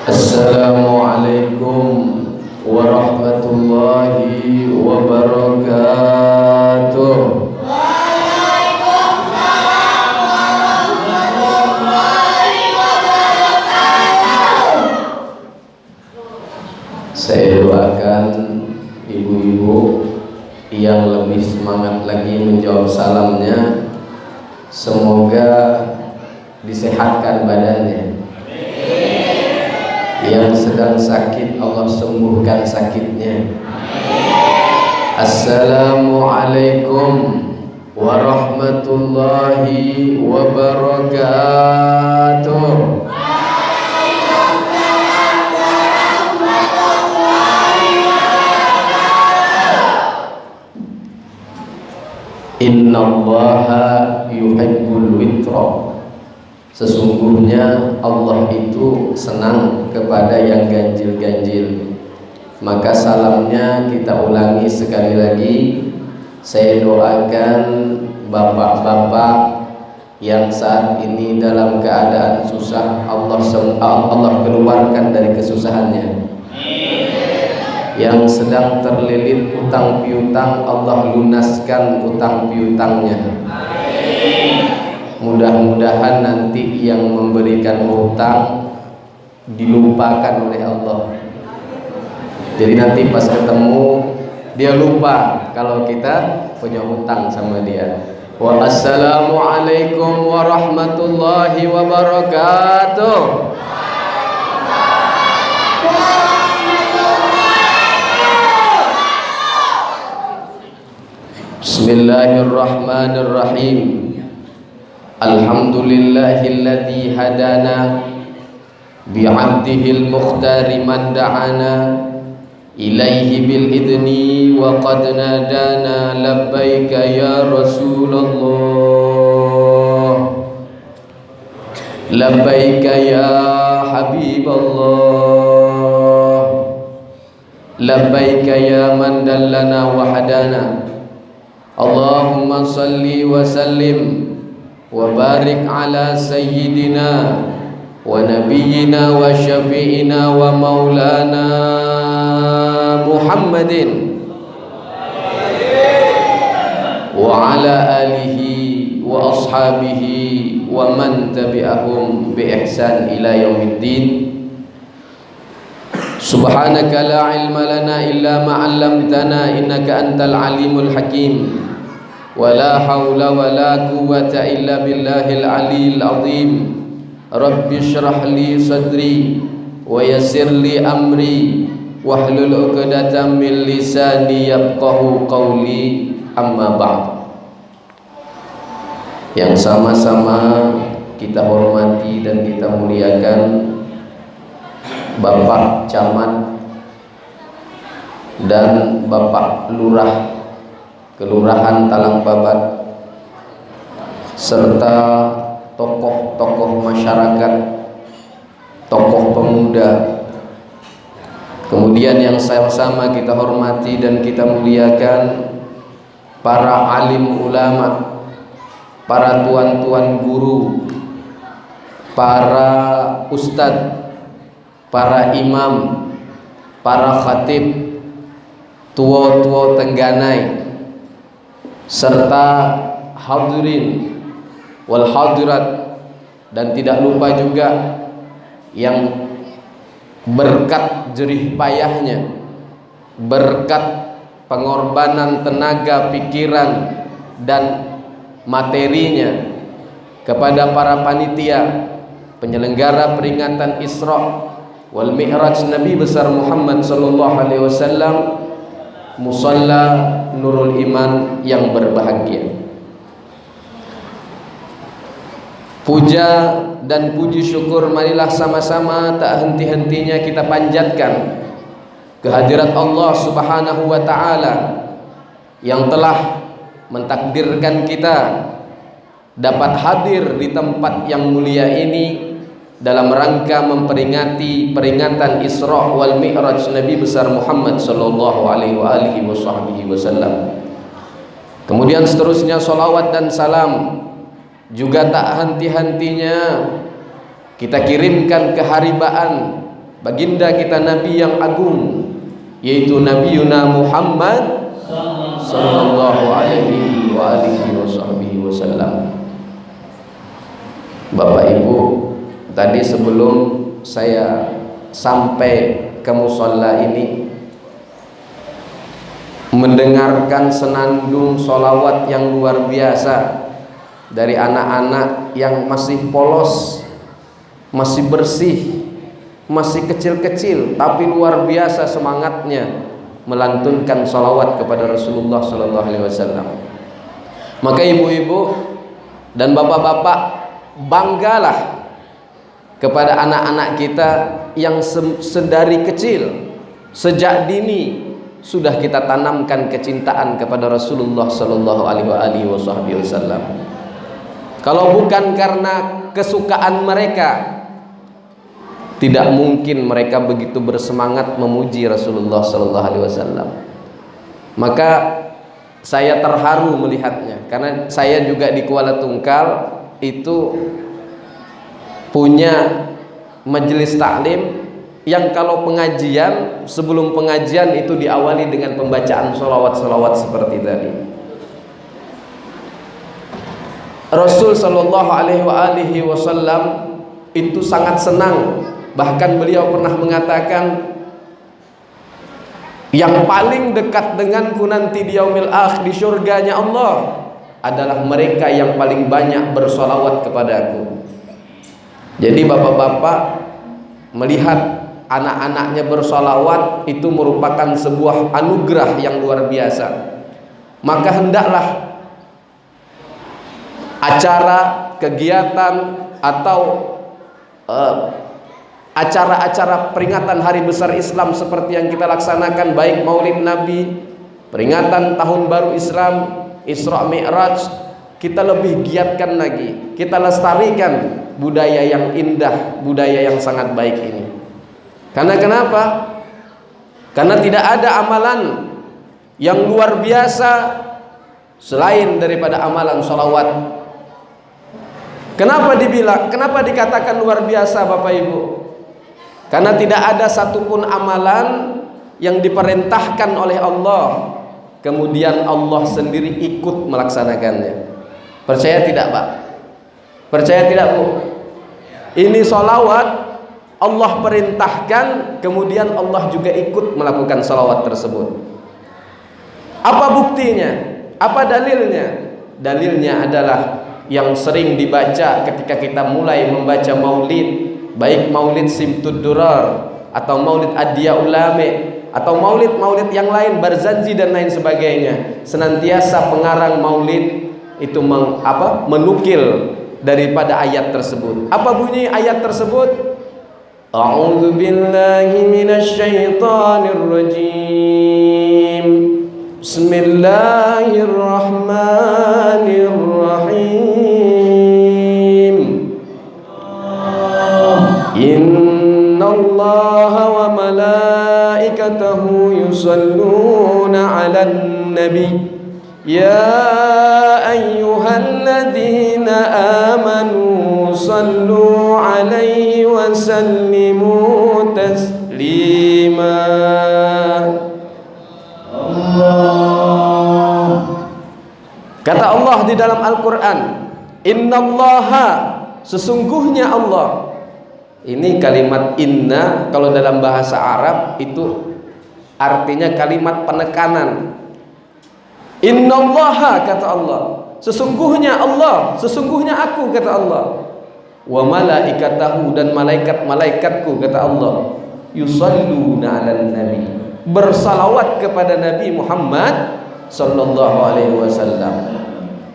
Assalamualaikum warahmatullahi wabarakatuh. Waalaikumsalam warahmatullahi wabarakatuh. Saya doakan ibu-ibu yang lebih semangat lagi menjawab salamnya, semoga disehatkan badannya. Yang sedang sakit Allah sembuhkan sakitnya. Assalamualaikum warahmatullahi wabarakatuh. Innallaha yuhibbul witra. Sesungguhnya Allah itu senang kepada yang ganjil-ganjil. Maka salamnya kita ulangi sekali lagi. Saya doakan bapak-bapak yang saat ini dalam keadaan susah, Allah keluarkan dari kesusahannya. Yang sedang terlilit utang piutang, Allah lunaskan utang piutangnya. Mudah-mudahan nanti yang memberikan hutang dilupakan oleh Allah. Jadi nanti pas ketemu dia lupa kalau kita punya hutang sama dia. Wassalamualaikum warahmatullahi wabarakatuh. Bismillahirrahmanirrahim. Alhamdulillahilladzi hadana bi'abdihil mukhtari man da'ana ilaihi bil idni wa qad nadana labbaika ya Rasulullah, labbaika ya Habiballah, labbaika ya man dallana wa hadana. Allahumma salli wa sallim wa barik ala sayyidina wa nabiyyina wa syafi'ina wa maulana Muhammadin wa ala alihi wa ashabihi wa man tabi'ahum bi ihsan ila yaumiddin. Subhanaka la ilma lana illa ma 'allamtana innaka antal alimul hakim. Wala haula wala quwwata illa billahil aliyil azim. Rabbi shrah li sadri wa yassir li amri wahlul 'uqdatam min lisani yafqahu qawli. Amma ba'd. Yang sama-sama kita hormati dan kita muliakan Bapak Camat dan Bapak Lurah Kelurahan Talangbabat serta tokoh-tokoh masyarakat, tokoh pemuda. Kemudian yang sama-sama kita hormati dan kita muliakan para alim ulama, para tuan-tuan guru, para ustadz, para imam, para khatib, tua-tua tengganai, serta hadirin wal hadirat, dan tidak lupa juga yang berkat jerih payahnya, berkat pengorbanan tenaga, pikiran dan materinya kepada para panitia penyelenggara peringatan Isra wal Mi'raj Nabi besar Muhammad sallallahu alaihi wasallam, Musalla Nurul Iman yang berbahagia. Puja dan puji syukur marilah sama-sama tak henti-hentinya kita panjatkan kehadirat Allah Subhanahu wa taala yang telah mentakdirkan kita dapat hadir di tempat yang mulia ini dalam rangka memperingati peringatan Isra wal Mi'raj Nabi besar Muhammad sallallahu alaihi wasallam. Kemudian seterusnya salawat dan salam juga tak henti-hentinya kita kirimkan keharibaan baginda kita Nabi yang agung, yaitu Nabi Yuna Muhammad sallallahu alaihi wa alihi wasallam. Bapak Ibu, tadi sebelum saya sampai ke musalla ini mendengarkan senandung sholawat yang luar biasa dari anak-anak yang masih polos, masih bersih, masih kecil-kecil, tapi luar biasa semangatnya melantunkan sholawat kepada Rasulullah Sallallahu Alaihi Wasallam. Maka ibu-ibu dan bapak-bapak, banggalah kepada anak-anak kita yang sedari kecil, sejak dini sudah kita tanamkan kecintaan kepada Rasulullah Sallallahu Alaihi Wasallam. Kalau bukan karena kesukaan mereka, tidak mungkin mereka begitu bersemangat memuji Rasulullah Sallallahu Alaihi Wasallam. Maka saya terharu melihatnya, karena saya juga di Kuala Tungkal itu punya majelis taklim yang kalau pengajian, sebelum pengajian itu diawali dengan pembacaan sholawat-sholawat seperti tadi. Rasul Sallallahu Alaihi Wasallam itu sangat senang, bahkan beliau pernah mengatakan, yang paling dekat denganku nanti di yaumil akhir, di surganya Allah, adalah mereka yang paling banyak bersolawat kepadaku. Jadi bapak-bapak melihat anak-anaknya bersolawat itu merupakan sebuah anugerah yang luar biasa. Maka hendaklah acara, kegiatan, atau acara-acara peringatan Hari Besar Islam seperti yang kita laksanakan, baik Maulid Nabi, peringatan Tahun Baru Islam, Isra Mi'raj, kita lebih giatkan lagi, kita lestarikan budaya yang indah, budaya yang sangat baik ini. Karena kenapa? Karena tidak ada amalan yang luar biasa selain daripada amalan sholawat. Kenapa dikatakan luar biasa Bapak Ibu? Karena tidak ada satupun amalan yang diperintahkan oleh Allah kemudian Allah sendiri ikut melaksanakannya. Percaya tidak Pak? Percaya tidak Bu? Ini sholawat Allah perintahkan, kemudian Allah juga ikut melakukan sholawat tersebut. Apa buktinya? Apa dalilnya? Dalilnya adalah yang sering dibaca ketika kita mulai membaca maulid, baik maulid Simtud Durar atau maulid Adya Ulame atau maulid-maulid yang lain, Barzanji dan lain sebagainya. Senantiasa pengarang maulid itu menukil daripada ayat tersebut. Apa bunyi ayat tersebut? A'udzu billahi minasy syaithanir rajim. Bismillahirrahmanirrahim. Innallaha wa malaikatahu yusalluna 'alan nabi. Ya ayyuhalladzina amanu sallu 'alaihi wa sallimu taslima. Kata Allah di dalam Al-Quran, innallaha, sesungguhnya Allah. Ini kalimat inna kalau dalam bahasa Arab itu artinya kalimat penekanan. Innallaha, kata Allah, sesungguhnya Allah, sesungguhnya aku, kata Allah. Wa malaikatahu, dan malaikat-malaikatku, kata Allah, yusalluna 'alan nabi, bersalawat kepada Nabi Muhammad sallallahu alaihi wasallam.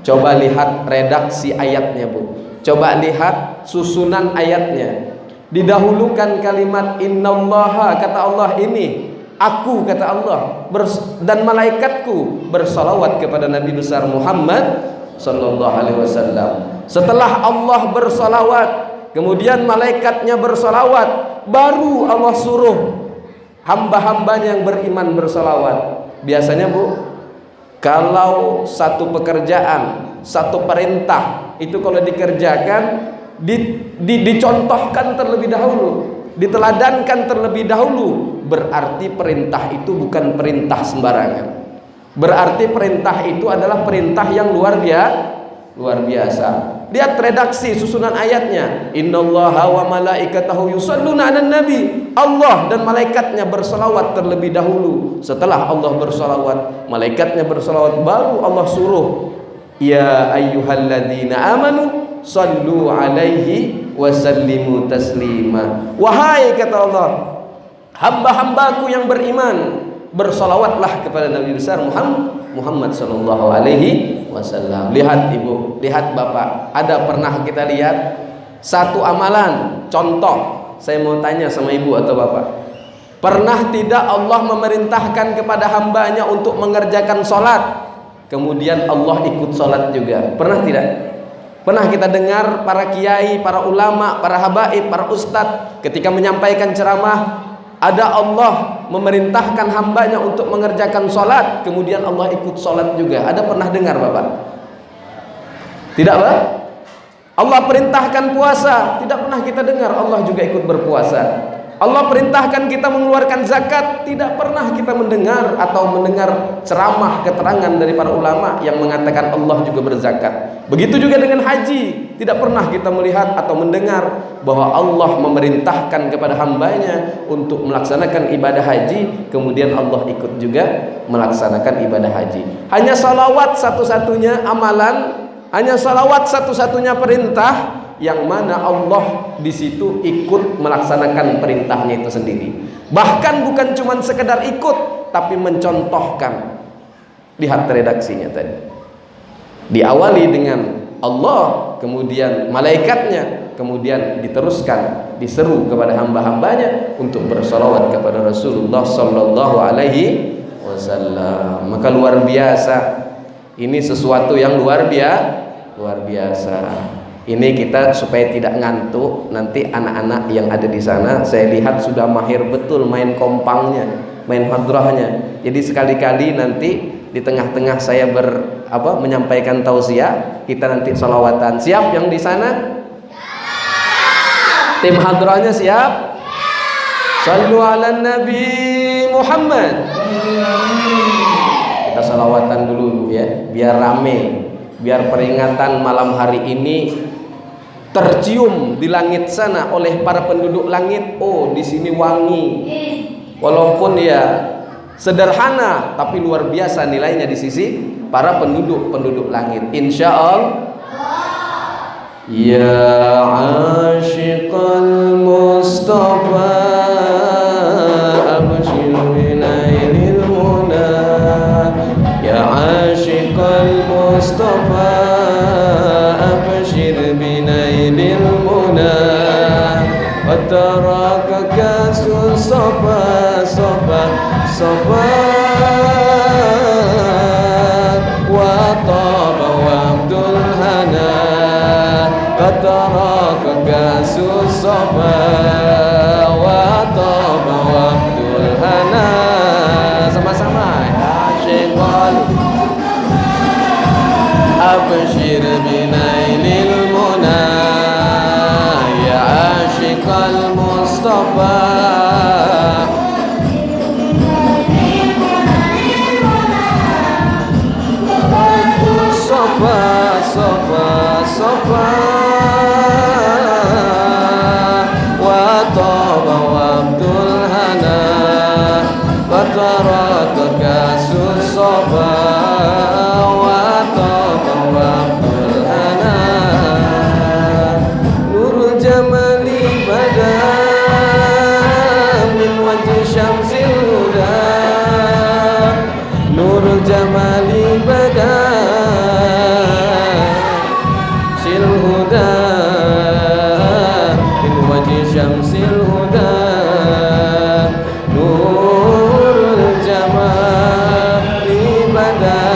Coba lihat redaksi ayatnya Bu, coba lihat susunan ayatnya. Didahulukan kalimat innallaha, kata Allah, ini aku, kata Allah, dan malaikatku bersalawat kepada Nabi besar Muhammad sallallahu alaihi wasallam. Setelah Allah bersalawat, kemudian malaikatnya bersalawat, baru Allah suruh hamba-hambanya yang beriman bersalawat. Biasanya Bu, kalau satu pekerjaan, satu perintah itu kalau dikerjakan dicontohkan terlebih dahulu. diteladankan terlebih dahulu, berarti perintah itu bukan perintah sembarangan. Berarti perintah itu adalah perintah yang luar biasa. Lihat redaksi susunan ayatnya. Innallaha wa malaikatahu yusholluna 'alan nabi. Allah dan malaikatnya berselawat terlebih dahulu. Setelah Allah berselawat, malaikatnya berselawat, baru Allah suruh, ya ayyuhalladzina amanu sallu alaihi wa sallimu taslima. Wahai, kata Allah, hamba-hambaku yang beriman, bersolawatlah kepada Nabi besar Muhammad sallallahu alaihi wasallam. Lihat ibu, lihat bapak, ada pernah kita lihat satu amalan contoh? Saya mau tanya sama ibu atau bapak, pernah tidak Allah memerintahkan kepada hambanya untuk mengerjakan sholat, kemudian Allah ikut sholat juga? Pernah tidak? Pernah kita dengar para kiai, para ulama, para habaib, para ustadz ketika menyampaikan ceramah, ada Allah memerintahkan hambanya untuk mengerjakan sholat, kemudian Allah ikut sholat juga? Ada pernah dengar bapak? Tidak, Pak? Allah perintahkan puasa, tidak pernah kita dengar Allah juga ikut berpuasa. Allah perintahkan kita mengeluarkan zakat, tidak pernah kita mendengar atau mendengar ceramah keterangan dari para ulama yang mengatakan Allah juga berzakat. Begitu juga dengan haji, tidak pernah kita melihat atau mendengar bahwa Allah memerintahkan kepada hambanya untuk melaksanakan ibadah haji, kemudian Allah ikut juga melaksanakan ibadah haji. Hanya salawat satu-satunya amalan, hanya salawat satu-satunya perintah yang mana Allah di situ ikut melaksanakan perintahnya itu sendiri. Bahkan bukan cuma sekedar ikut, tapi mencontohkan. Lihat redaksinya tadi, diawali dengan Allah, kemudian malaikatnya, kemudian diteruskan diseru kepada hamba-hambanya untuk bersolawat kepada Rasulullah sallallahu alaihi wasallam. Maka luar biasa, ini sesuatu yang luar biasa. Ini kita supaya tidak ngantuk. Nanti anak-anak yang ada di sana, saya lihat sudah mahir betul main kompangnya, main hadrahnya. Jadi sekali-kali nanti di tengah-tengah saya menyampaikan tausiah, kita nanti salawatan. Siap yang di sana? Tim hadrahnya siap? Sallu ala Nabi Muhammad. Kita salawatan dulu ya, biar rame, biar peringatan malam hari ini tercium di langit sana oleh para penduduk langit. Oh, di sini wangi. Walaupun ya sederhana, tapi luar biasa nilainya di sisi para penduduk langit. Insya Allah. Ya ashiqal Mustafa abshir binailil muna. Ya ashiqal Mustafa abshir binailil muna. Wataraka kasus sofa sofa sofa. Wa taba wa abdul hana. Wataraka kasus sofa. Wa taba wa abdul hana. Sama-sama. Ashiqal abshir binailil muna. Ya ashiqal Mustafa sofa sofa sofa. Wa taba wa abdul hana. Wa taraka kasus sofa. Wa taba wa abdul hana. Nurul jamali bada min wajhi syamsil huda. Nurul jamali bada sil huda min wajhi syamsil huda. Nurul jamali bada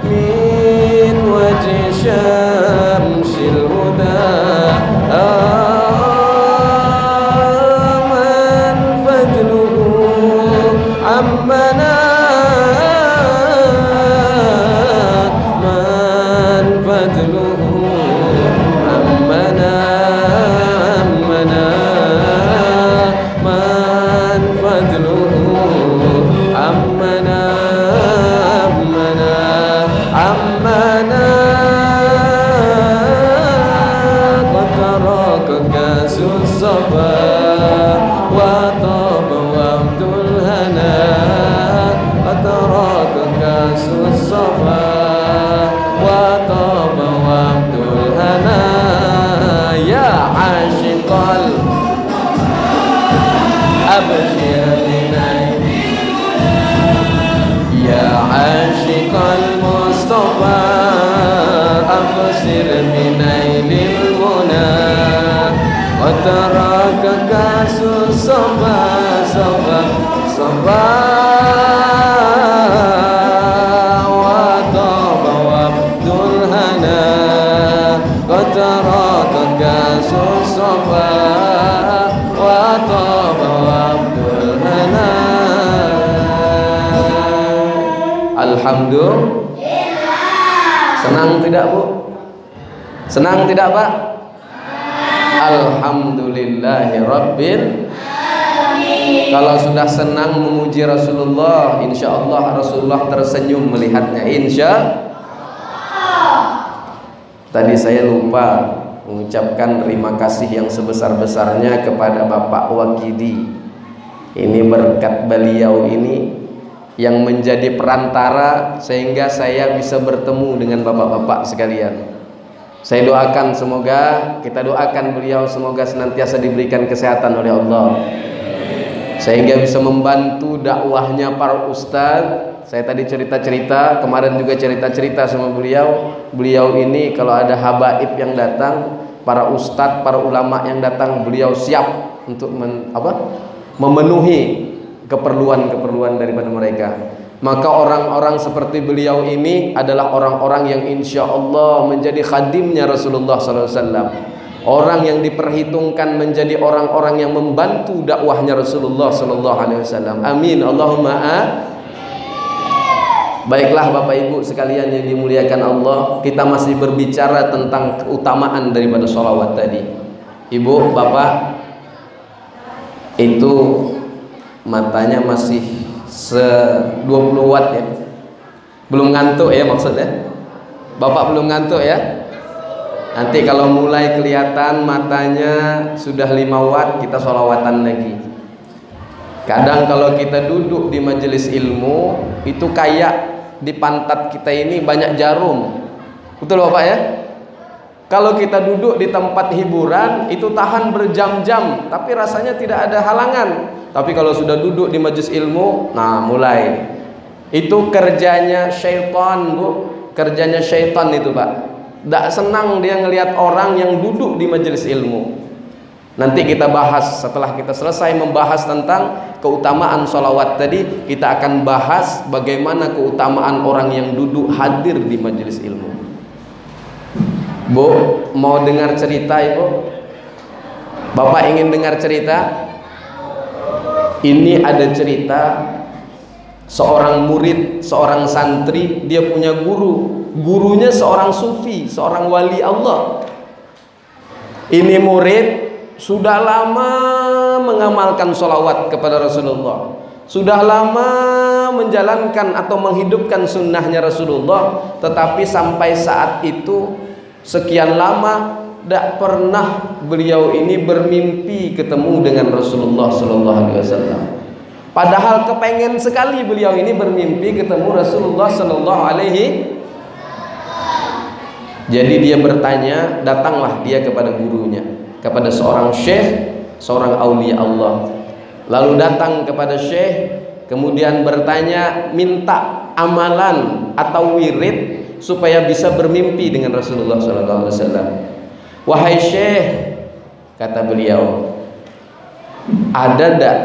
min wajhi syamsil huda. Aman fadluhu ammana. Man fadluhu ammana. hana qatarakaka susaba wa taba waqtul hana qatarakaka susaba wa taba waqtul hana ya ashiqal abshir ya ashiqal Mustafa abshir binailil muna wa tarakaka susaba saba saba wa taba waqtul hana wa tarakaka susaba wa taba waqtul hana. Alhamdulillah. Senang tidak Bu? Senang tidak Pak? Alhamdulillahi Rabbil alamin. Kalau sudah senang memuji Rasulullah, insya Allah Rasulullah tersenyum melihatnya, insya Allah. Tadi saya lupa mengucapkan terima kasih yang sebesar-besarnya kepada Bapak Wakidi. Ini berkat beliau ini yang menjadi perantara sehingga saya bisa bertemu dengan bapak-bapak sekalian. Saya doakan semoga, kita doakan beliau semoga senantiasa diberikan kesehatan oleh Allah sehingga bisa membantu dakwahnya para ustadz. Saya tadi cerita-cerita, kemarin juga cerita-cerita sama beliau. Beliau ini kalau ada habaib yang datang, para ustadz, para ulama yang datang, beliau siap untuk memenuhi keperluan-keperluan daripada mereka. Maka orang-orang seperti beliau ini adalah orang-orang yang insya Allah menjadi khadimnya Rasulullah SAW. Orang yang diperhitungkan menjadi orang-orang yang membantu dakwahnya Rasulullah SAW. Amin Allahumma Baiklah Bapak Ibu sekalian yang dimuliakan Allah, kita masih berbicara tentang keutamaan daripada sholawat tadi. Ibu, Bapak, itu matanya masih 20 watt ya. Belum ngantuk ya maksudnya. Bapak belum ngantuk ya. Nanti kalau mulai kelihatan matanya sudah 5 watt, kita sholawatan lagi. Kadang kalau kita duduk di majelis ilmu, itu kayak di pantat kita ini banyak jarum. Betul Bapak ya? Kalau kita duduk di tempat hiburan, itu tahan berjam-jam, tapi rasanya tidak ada halangan. Tapi kalau sudah duduk di majelis ilmu, nah mulai. Itu kerjanya syaitan Bu. Kerjanya syaitan itu Pak. Tidak senang dia ngelihat orang yang duduk di majelis ilmu. Nanti kita bahas, setelah kita selesai membahas tentang keutamaan sholawat tadi, kita akan bahas bagaimana keutamaan orang yang duduk hadir di majelis ilmu. Bu, mau dengar cerita Ibu? Bapak ingin dengar cerita? Ini ada cerita seorang murid, seorang santri, dia punya guru. Gurunya seorang sufi, seorang wali Allah. Ini murid sudah lama mengamalkan sholawat kepada Rasulullah, sudah lama menjalankan atau menghidupkan sunnahnya Rasulullah, tetapi sampai saat itu sekian lama tidak pernah beliau ini bermimpi ketemu dengan Rasulullah SAW. Padahal kepengen sekali beliau ini bermimpi ketemu Rasulullah SAW. Jadi dia bertanya, datanglah dia kepada gurunya, kepada seorang syekh, seorang aulia Allah. Lalu datang kepada syekh, kemudian bertanya, minta amalan atau wirid supaya bisa bermimpi dengan Rasulullah SAW. Wahai syekh, kata beliau, ada tak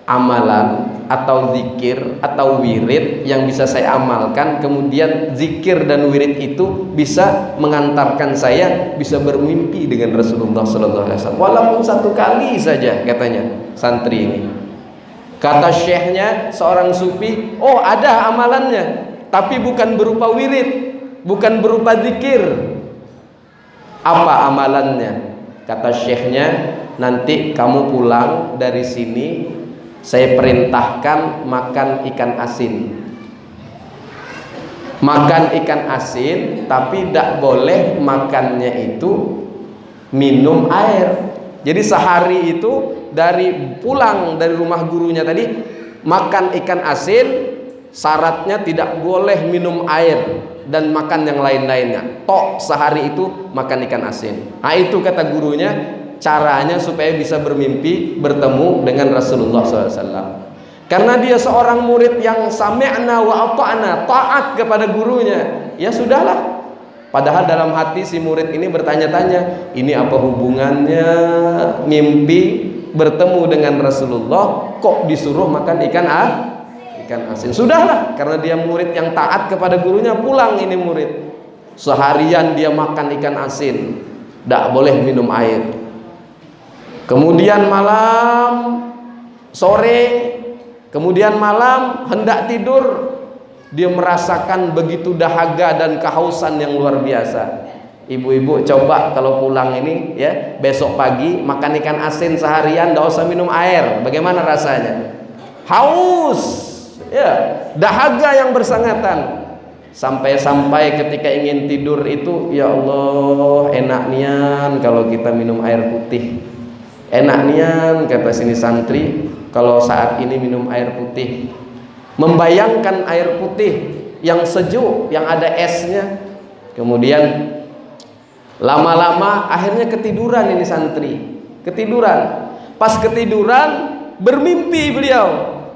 amalan atau zikir atau wirid yang bisa saya amalkan, kemudian zikir dan wirid itu bisa mengantarkan saya bisa bermimpi dengan Rasulullah SAW, walaupun satu kali saja, katanya santri ini. Kata syekhnya, seorang sufi, oh ada amalannya, tapi bukan berupa wirid, bukan berupa zikir. Apa amalannya? Kata syekhnya, nanti kamu pulang dari sini, saya perintahkan makan ikan asin. makan ikan asin, tapi tidak boleh makannya itu minum air. Jadi sehari itu dari pulang dari rumah gurunya tadi makan ikan asin, syaratnya tidak boleh minum air dan makan yang lain-lainnya. Tok sehari itu makan ikan asin. Nah itu kata gurunya caranya supaya bisa bermimpi bertemu dengan Rasulullah SAW. Karena dia seorang murid yang sami'na wa ata'na, taat kepada gurunya. Ya sudahlah. Padahal dalam hati si murid ini bertanya-tanya, ini apa hubungannya mimpi bertemu dengan Rasulullah kok disuruh makan ikan asin. Sudahlah, karena dia murid yang taat kepada gurunya, pulang ini murid. Seharian dia makan ikan asin, tidak boleh minum air. Kemudian malam, sore, kemudian malam hendak tidur, dia merasakan begitu dahaga dan kehausan yang luar biasa. Ibu-ibu coba kalau pulang ini ya, besok pagi makan ikan asin seharian, tidak usah minum air. Bagaimana rasanya? Haus, ya, dahaga yang bersangatan. Sampai-sampai ketika ingin tidur itu, ya Allah, enak nian kalau kita minum air putih. Enak nian kata sini santri kalau saat ini minum air putih. Membayangkan air putih yang sejuk, yang ada esnya. Kemudian lama-lama akhirnya ketiduran ini santri. Ketiduran. Pas ketiduran bermimpi beliau.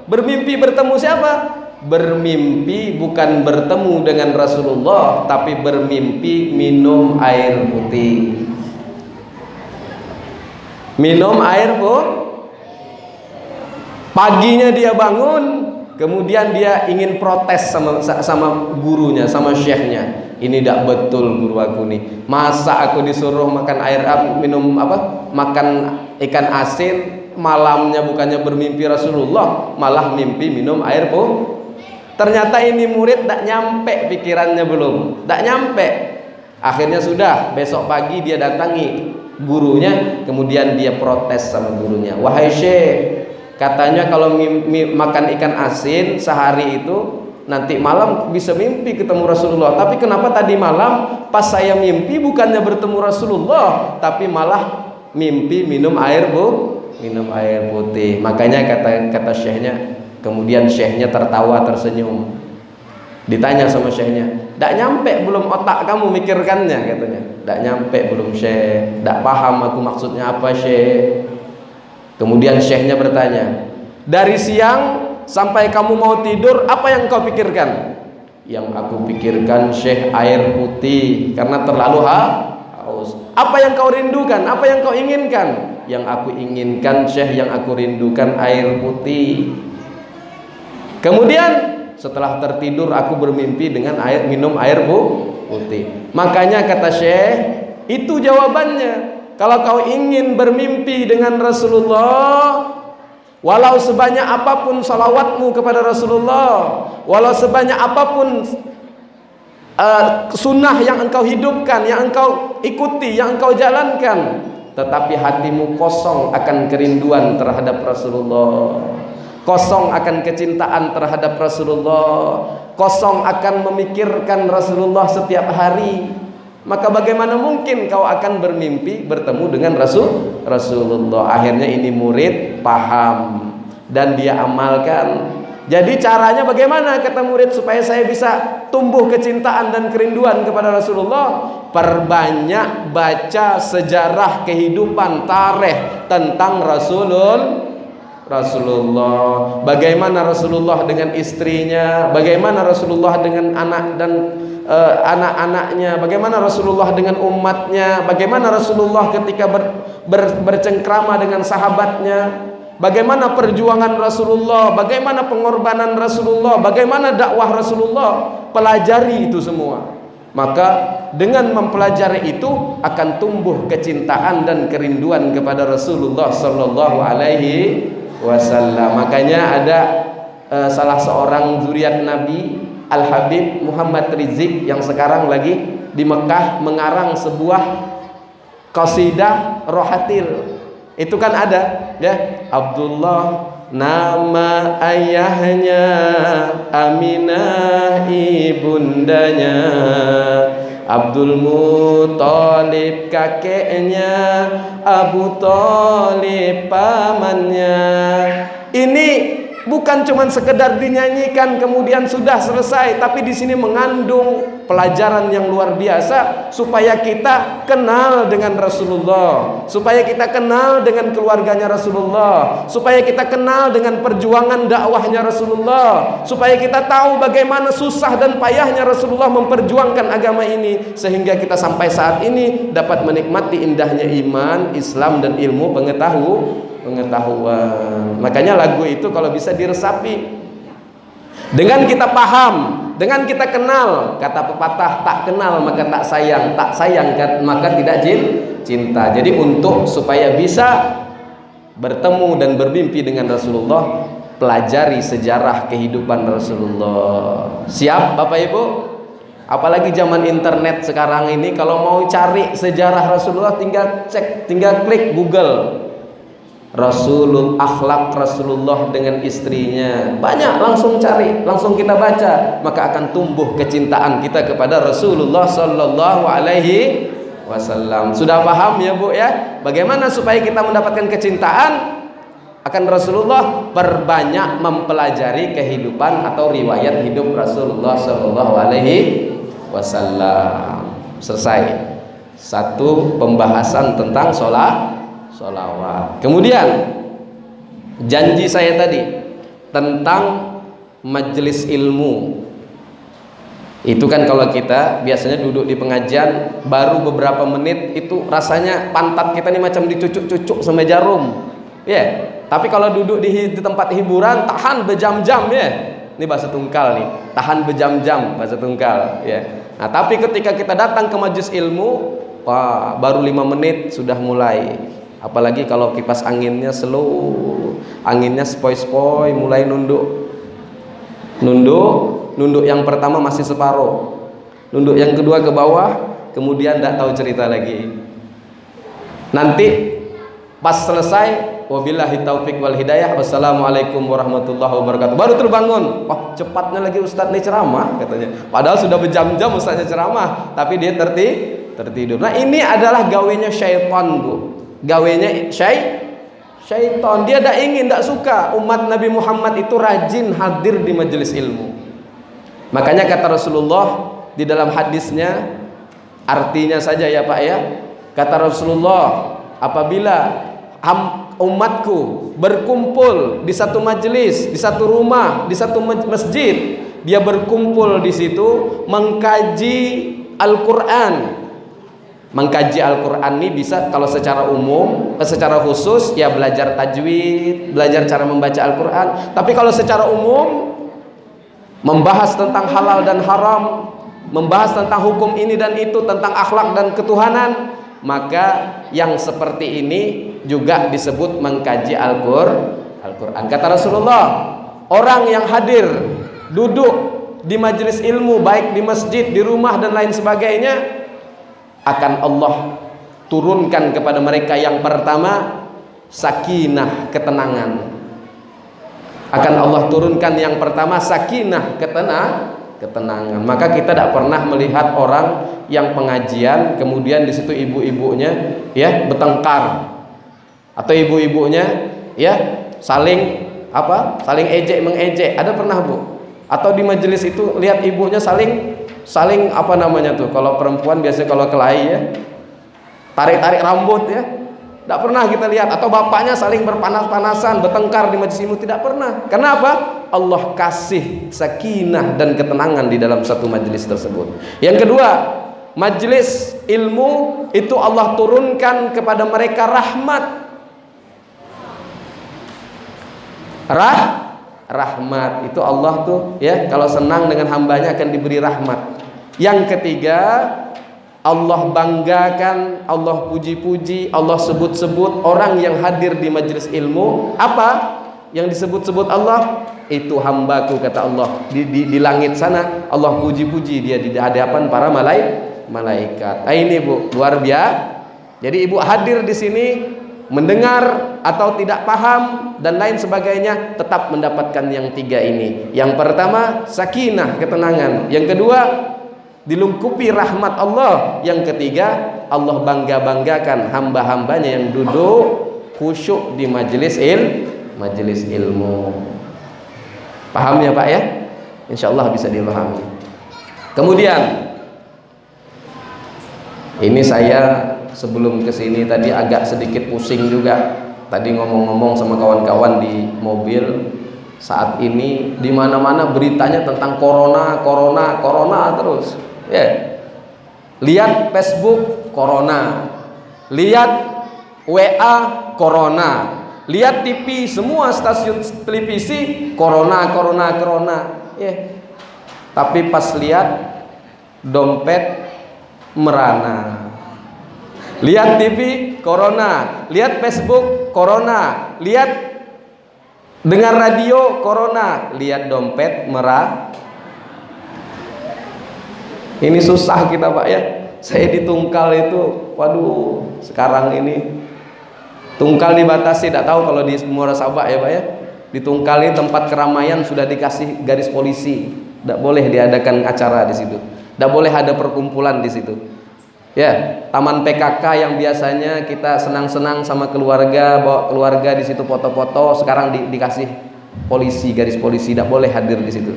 Bermimpi bertemu siapa? Bermimpi bukan bertemu dengan Rasulullah, tapi bermimpi minum air putih. Minum air putih. Paginya dia bangun. Kemudian dia ingin protes sama gurunya, sama syekhnya. Ini tidak betul guru aku nih. Masa aku disuruh makan air makan ikan asin, malamnya bukannya bermimpi Rasulullah, malah mimpi minum air putih. Ternyata ini murid tidak nyampe pikirannya belum, tidak nyampe. Akhirnya sudah, besok pagi dia datangi gurunya, kemudian dia protes sama gurunya. Wahai syekh, katanya kalau makan ikan asin sehari itu nanti malam bisa mimpi ketemu Rasulullah. Tapi kenapa tadi malam pas saya mimpi bukannya bertemu Rasulullah, tapi malah mimpi minum air putih. Makanya kata syekhnya, kemudian syekhnya tertawa tersenyum. Ditanya sama syekhnya, "Tidak nyampe belum otak kamu mikirkannya?" katanya. "Tidak nyampe belum syekh, tidak paham aku maksudnya apa syekh." Kemudian syekhnya bertanya, "Dari siang sampai kamu mau tidur, apa yang kau pikirkan?" "Yang aku pikirkan syekh air putih, karena terlalu haus." "Apa yang kau rindukan? Apa yang kau inginkan?" "Yang aku inginkan syekh, yang aku rindukan air putih." Kemudian setelah tertidur aku bermimpi dengan minum air putih. Makanya kata syekh, itu jawabannya. Kalau kau ingin bermimpi dengan Rasulullah, walau sebanyak apapun salawatmu kepada Rasulullah, walau sebanyak apapun sunnah yang engkau hidupkan, yang engkau ikuti, yang engkau jalankan, tetapi hatimu kosong akan kerinduan terhadap Rasulullah, kosong akan kecintaan terhadap Rasulullah, kosong akan memikirkan Rasulullah setiap hari, maka bagaimana mungkin kau akan bermimpi bertemu dengan Rasulullah. Akhirnya ini murid paham dan dia amalkan. Jadi caranya bagaimana kata murid supaya saya bisa tumbuh kecintaan dan kerinduan kepada Rasulullah? Perbanyak baca sejarah kehidupan tarikh tentang Rasulullah. Bagaimana Rasulullah dengan istrinya, bagaimana Rasulullah dengan anak dan anak-anaknya, bagaimana Rasulullah dengan umatnya, bagaimana Rasulullah ketika bercengkrama dengan sahabatnya, bagaimana perjuangan Rasulullah, bagaimana pengorbanan Rasulullah, bagaimana dakwah Rasulullah. Pelajari itu semua. Maka dengan mempelajari itu akan tumbuh kecintaan dan kerinduan kepada Rasulullah sallallahu alaihi wasallam. Makanya ada salah seorang zuriat Nabi, Al-Habib Muhammad Rizik, yang sekarang lagi di Mekah mengarang sebuah qasidah rohatil. Itu kan ada ya, Abdullah Nama ayahnya Aminah, ibundanya Abdul Muthalib, kakeknya Abu Thalib, pamannya. Ini bukan cuma sekedar dinyanyikan kemudian sudah selesai, tapi di sini mengandung pelajaran yang luar biasa supaya kita kenal dengan Rasulullah, supaya kita kenal dengan keluarganya Rasulullah, supaya kita kenal dengan perjuangan dakwahnya Rasulullah, supaya kita tahu bagaimana susah dan payahnya Rasulullah memperjuangkan agama ini, sehingga kita sampai saat ini dapat menikmati indahnya iman, Islam dan ilmu pengetahuan. Makanya lagu itu kalau bisa diresapi, dengan kita paham, dengan kita kenal. Kata pepatah, tak kenal maka tak sayang, tak sayang maka tidak cinta. Jadi untuk supaya bisa bertemu dan bermimpi dengan Rasulullah, pelajari sejarah kehidupan Rasulullah. Siap Bapak Ibu? Apalagi zaman internet sekarang ini, kalau mau cari sejarah Rasulullah tinggal cek, tinggal klik Google akhlak Rasulullah dengan istrinya, banyak, langsung cari, langsung kita baca, maka akan tumbuh kecintaan kita kepada Rasulullah Sallallahu Alaihi Wasallam. Sudah paham ya Bu ya? Bagaimana supaya kita mendapatkan kecintaan akan Rasulullah? Perbanyak mempelajari kehidupan atau riwayat hidup Rasulullah Sallallahu Alaihi Wasallam. Selesai satu pembahasan tentang sholawat. Kemudian janji saya tadi tentang majelis ilmu. Itu kan kalau kita biasanya duduk di pengajian, baru beberapa menit itu rasanya pantat kita nih macam dicucuk-cucuk sama jarum, ya. Tapi kalau duduk di tempat hiburan, tahan berjam-jam, ya. Ini bahasa tungkal nih, tahan berjam-jam, bahasa tungkal, ya. Nah, tapi ketika kita datang ke majelis ilmu, wah, baru 5 menit sudah mulai. Apalagi kalau kipas anginnya slow, anginnya spoi-spoi, mulai nunduk. Nunduk yang pertama masih separuh, nunduk yang kedua ke bawah, kemudian tidak tahu cerita lagi. Nanti pas selesai, wabillahi taufik wal hidayah, wassalamualaikum warahmatullahi wabarakatuh, baru terbangun. Wah, cepatnya lagi Ustadz nih ceramah, katanya. Padahal sudah berjam-jam Ustadznya ceramah, tapi dia tertidur. Nah, ini adalah gawenya syaitan, Bu. Gawenya syaitan. Dia tidak ingin, tidak suka umat Nabi Muhammad itu rajin hadir di majelis ilmu. Makanya kata Rasulullah di dalam hadisnya, artinya saja ya Pak ya, kata Rasulullah, apabila umatku berkumpul di satu majelis, di satu rumah, di satu masjid, dia berkumpul di situ mengkaji Al-Quran. Mengkaji Al-Quran ini bisa kalau secara umum, secara khusus ya belajar tajwid, belajar cara membaca Al-Quran. Tapi kalau secara umum, membahas tentang halal dan haram, membahas tentang hukum ini dan itu, tentang akhlak dan ketuhanan, maka yang seperti ini juga disebut mengkaji Al-Quran. Kata Rasulullah, orang yang hadir duduk di majelis ilmu, baik di masjid, di rumah dan lain sebagainya, akan Allah turunkan kepada mereka yang pertama sakinah, ketenangan. Akan Allah turunkan yang pertama sakinah, ketenangan. Maka kita tidak pernah melihat orang yang pengajian kemudian di situ ibu-ibunya ya bertengkar, atau ibu-ibunya ya saling ejek mengejek. Ada pernah Bu? Atau di majelis itu lihat ibunya saling apa namanya tuh, kalau perempuan biasanya kalau kelahi ya tarik-tarik rambut ya, tidak pernah kita lihat. Atau bapaknya saling berpanas-panasan, bertengkar di majelis ilmu, tidak pernah. Kenapa? Allah kasih sakinah dan ketenangan di dalam satu majelis tersebut. Yang kedua, majelis ilmu itu Allah turunkan kepada mereka rahmat. Rahmat itu Allah tuh ya, kalau senang dengan hambanya akan diberi rahmat. Yang ketiga, Allah banggakan, Allah puji-puji, Allah sebut-sebut orang yang hadir di majelis ilmu. Apa yang disebut-sebut Allah? Itu hambaku, kata Allah. Di langit sana Allah puji-puji dia di hadapan para malaikat. Ini Bu, luar biasa. Jadi Ibu hadir di sini mendengar atau tidak paham dan lain sebagainya, tetap mendapatkan yang tiga ini. Yang pertama, sakinah, ketenangan. Yang kedua, dilengkapi rahmat Allah. Yang ketiga, Allah bangga-banggakan hamba-hambanya yang duduk khusyuk di majelis ilmu. Paham ya Pak ya? Insya Allah bisa dipahami. Kemudian ini saya sebelum kesini tadi agak sedikit pusing juga. Tadi ngomong-ngomong sama kawan-kawan di mobil. Saat ini di mana-mana beritanya tentang corona terus. Ya. Lihat Facebook corona, lihat WA corona, lihat TV, semua stasiun televisi corona. Ya. Tapi pas lihat dompet merana. Lihat TV corona, lihat Facebook corona, lihat dengar radio corona, lihat dompet merah. Ini susah kita Pak ya. Saya di Tungkal itu, waduh, sekarang ini Tungkal dibatasi, tidak tahu kalau di Muara Sabak ya Pak ya. Di Tungkal ini tempat keramaian sudah dikasih garis polisi, tidak boleh diadakan acara di situ, tidak boleh ada perkumpulan di situ. Ya, taman PKK yang biasanya kita senang-senang sama keluarga, bawa keluarga di situ foto-foto, sekarang dikasih polisi, garis polisi, tidak boleh hadir di situ.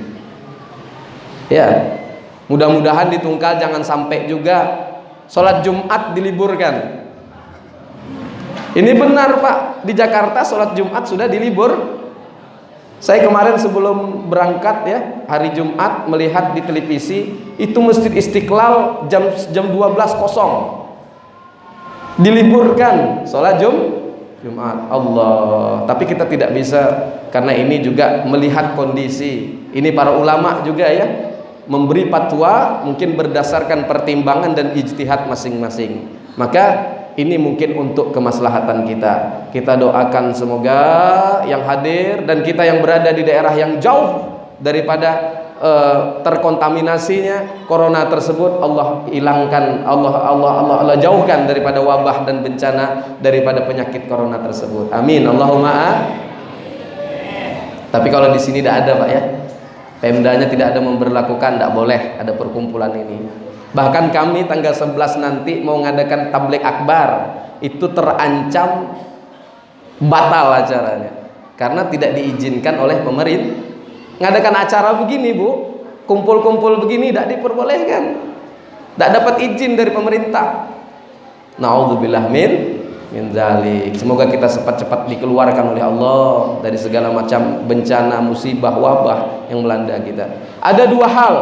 Ya, mudah-mudahan di Tungkal jangan sampai juga sholat Jumat diliburkan. Ini benar Pak, di Jakarta sholat Jumat sudah dilibur. Saya kemarin sebelum berangkat ya, hari Jumat melihat di televisi itu Masjid Istiqlal jam 12.00 diliburkan sholat Jumat. Allah. Tapi kita tidak bisa, karena ini juga melihat kondisi. Ini para ulama juga ya memberi fatwa mungkin berdasarkan pertimbangan dan ijtihad masing-masing. Maka ini mungkin untuk kemaslahatan kita. Kita doakan semoga yang hadir dan kita yang berada di daerah yang jauh daripada terkontaminasinya corona tersebut, Allah hilangkan, Allah jauhkan daripada wabah dan bencana daripada penyakit corona tersebut. Amin. Allahumma. Tapi kalau di sini tidak ada Pak ya. Pemdanya tidak ada memberlakukan, tidak boleh ada perkumpulan ini. Bahkan kami tanggal 11 nanti mau mengadakan tabligh akbar, itu terancam batal acaranya karena tidak diizinkan oleh pemerintah. Ngadakan acara begini Bu, kumpul-kumpul begini tidak diperbolehkan, tidak dapat izin dari pemerintah. Naudzubillah min zalik. Semoga kita cepat-cepat dikeluarkan oleh Allah dari segala macam bencana, musibah, wabah yang melanda kita. Ada dua hal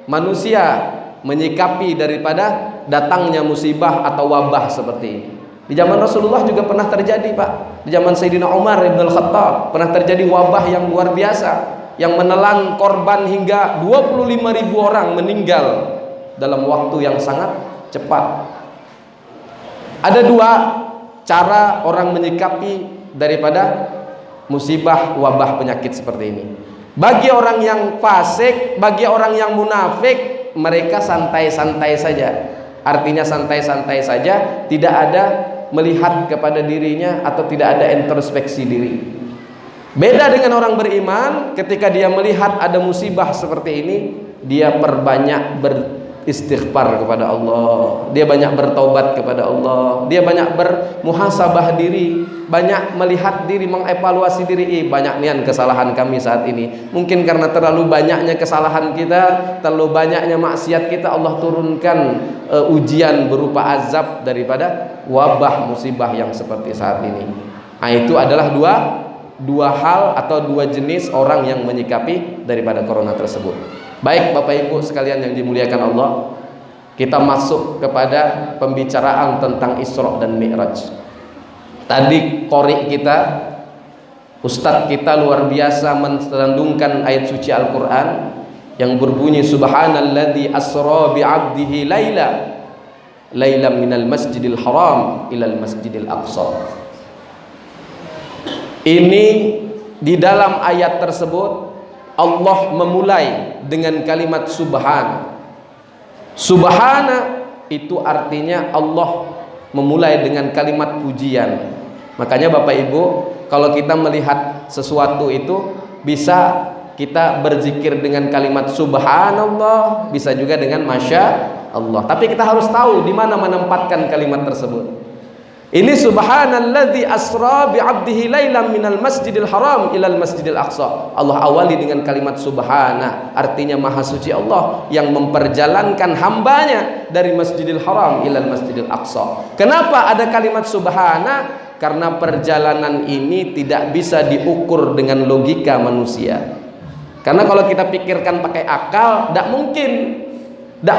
manusia menyikapi daripada datangnya musibah atau wabah seperti ini. Di zaman Rasulullah juga pernah terjadi Pak. Di zaman Sayyidina Umar bin Al-Khattab pernah terjadi wabah yang luar biasa yang menelan korban hingga 25.000 orang meninggal dalam waktu yang sangat cepat. Ada dua cara orang menyikapi daripada musibah, wabah, penyakit seperti ini. Bagi orang yang fasik, bagi orang yang munafik, mereka santai-santai saja. Artinya santai-santai saja, tidak ada melihat kepada dirinya atau tidak ada introspeksi diri. Beda dengan orang beriman, ketika dia melihat ada musibah seperti ini, dia perbanyak beristighfar kepada Allah, dia banyak bertaubat kepada Allah, dia banyak bermuhasabah diri, banyak melihat diri, mengevaluasi diri. Banyak nian kesalahan kami saat ini. Mungkin karena terlalu banyaknya kesalahan kita, terlalu banyaknya maksiat kita, Allah turunkan ujian berupa azab daripada wabah musibah yang seperti saat ini. Nah, itu adalah dua hal atau dua jenis orang yang menyikapi daripada corona tersebut. Baik Bapak Ibu sekalian yang dimuliakan Allah, kita masuk kepada pembicaraan tentang Isra dan Mi'raj. Tadi qori kita, ustadz kita luar biasa menandungkan ayat suci Al-Quran yang berbunyi subhanalladzi asra bi'abdihi laylam minal masjidil haram ilal masjidil aqsa. Ini di dalam ayat tersebut Allah memulai dengan kalimat subhana. Subhana itu artinya Allah memulai dengan kalimat pujian. Makanya Bapak Ibu, kalau kita melihat sesuatu itu bisa kita berzikir dengan kalimat subhanallah, bisa juga dengan masya Allah. Tapi kita harus tahu di mana menempatkan kalimat tersebut. Ini subhanalladzi asra bi 'abdihi lailan minal masjidil haram ilal masjidil aqsa. Allah awali dengan kalimat subhana, artinya maha suci Allah yang memperjalankan hambanya dari masjidil haram ilal masjidil aqsa. Kenapa ada kalimat subhana? Karena perjalanan ini tidak bisa diukur dengan logika manusia. Karena kalau kita pikirkan pakai akal, tidak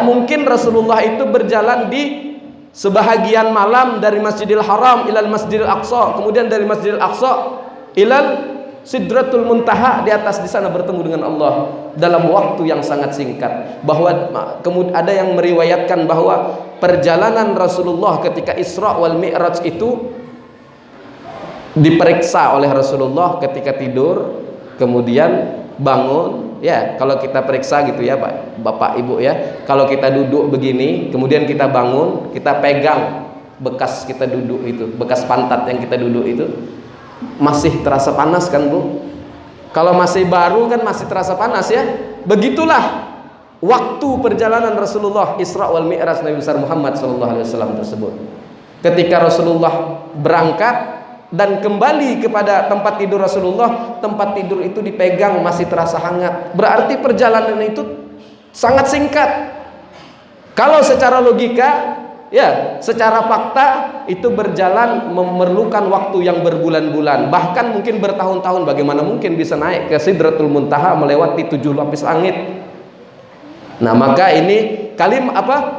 mungkin Rasulullah itu berjalan di sebahagian malam dari Masjidil Haram ilal Masjidil Aqsa, kemudian dari Masjidil Aqsa ilal Sidratul Muntaha, di atas di sana bertemu dengan Allah dalam waktu yang sangat singkat. Bahwa kemudian ada yang meriwayatkan bahwa perjalanan Rasulullah ketika Isra wal Mi'raj itu diperiksa oleh Rasulullah ketika tidur, kemudian bangun. Ya, kalau kita periksa gitu ya Bapak Ibu ya, kalau kita duduk begini kemudian kita bangun, kita pegang bekas kita duduk itu, bekas pantat yang kita duduk itu, masih terasa panas kan Bu? Kalau masih baru kan masih terasa panas ya. Begitulah waktu perjalanan Rasulullah Isra wal Mi'raj Nabi besar Muhammad SAW tersebut. Ketika Rasulullah berangkat dan kembali kepada tempat tidur Rasulullah, tempat tidur itu dipegang masih terasa hangat. Berarti perjalanan itu sangat singkat. Kalau secara logika, ya, secara fakta itu berjalan memerlukan waktu yang berbulan-bulan, bahkan mungkin bertahun-tahun. Bagaimana mungkin bisa naik ke Sidratul Muntaha melewati 7 lapis langit? Nah, maka ini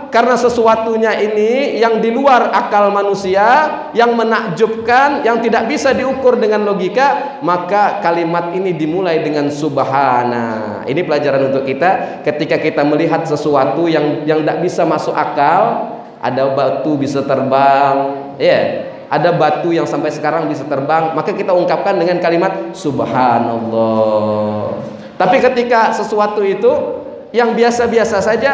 karena sesuatunya ini yang di luar akal manusia, yang menakjubkan, yang tidak bisa diukur dengan logika, maka kalimat ini dimulai dengan subhana. Ini pelajaran untuk kita ketika kita melihat sesuatu yang tidak bisa masuk akal. Ada batu bisa terbang, ya, ada batu yang sampai sekarang bisa terbang, maka kita ungkapkan dengan kalimat subhanallah. Tapi ketika sesuatu itu yang biasa-biasa saja,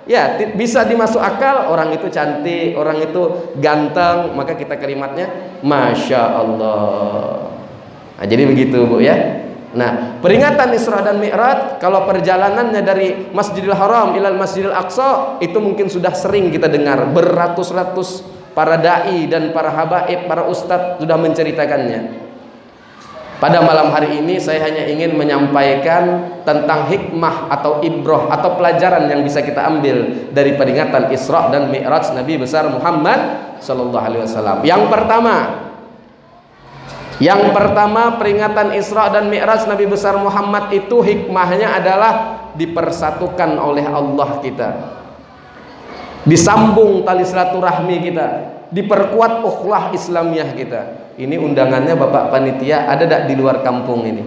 ya, bisa dimasuk akal, orang itu cantik, orang itu ganteng, maka kita kalimatnya masya Allah. Nah, jadi begitu Bu ya. Nah, peringatan Isra dan Mi'raj, kalau perjalanannya dari Masjidil Haram ilal Masjidil Aqsa, itu mungkin sudah sering kita dengar, beratus-ratus para dai dan para habaib, para ustadz sudah menceritakannya. Pada malam hari ini saya hanya ingin menyampaikan tentang hikmah atau ibroh atau pelajaran yang bisa kita ambil dari peringatan Isra dan Mi'raj Nabi besar Muhammad sallallahu alaihi wasallam. Yang pertama peringatan Isra dan Mi'raj Nabi besar Muhammad itu hikmahnya adalah dipersatukan oleh Allah kita. Disambung tali silaturahmi kita, diperkuat ukhuwah Islamiyah kita. Ini undangannya Bapak Panitia ada tak di luar kampung ini?